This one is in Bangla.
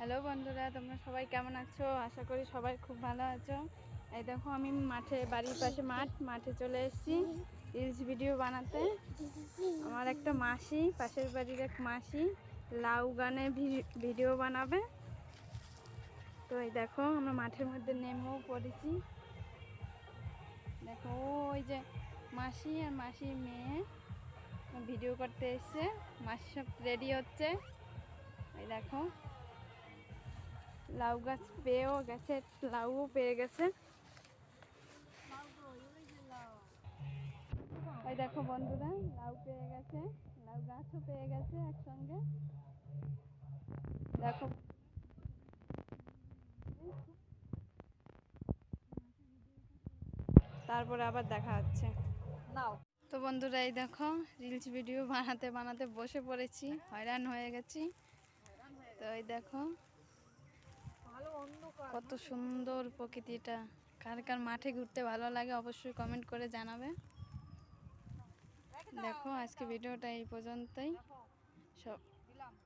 হ্যালো বন্ধুরা, তোমরা সবাই কেমন আছো? আশা করি সবাই খুব ভালো আছো। এই দেখো আমি বাড়ির পাশে মাঠে চলে এসেছি রিলস ভিডিও বানাতে। আমার একটা মাসি, পাশের বাড়ির এক মাসি লাউ গানে ভিডিও বানাবে। তো এই দেখো আমরা মাঠের মধ্যে নেমেও পড়েছি। দেখো ওই যে মাসি আর মাসির মেয়ে ভিডিও করতে এসছে। মাসি সব রেডি হচ্ছে। এই দেখো লাউ গাছ পেয়েও গেছে, লাউও পেয়ে গেছে। ওই দেখো বন্ধুরা, লাউ পেয়ে গেছে, লাউ গাছও পেয়ে গেছে একসঙ্গে। দেখো তারপরে আবার দেখা হচ্ছে। তো বন্ধুরা এই দেখো রিলস ভিডিও বানাতে বানাতে বসে পড়েছি, হয়রান হয়ে গেছি। তো এই দেখো কত সুন্দর প্রকৃতিটা। কার কার মাঠে ঘুরতে ভালো লাগে অবশ্যই কমেন্ট করে জানাবে। দেখো আজকে ভিডিওটা এই পর্যন্তই। সব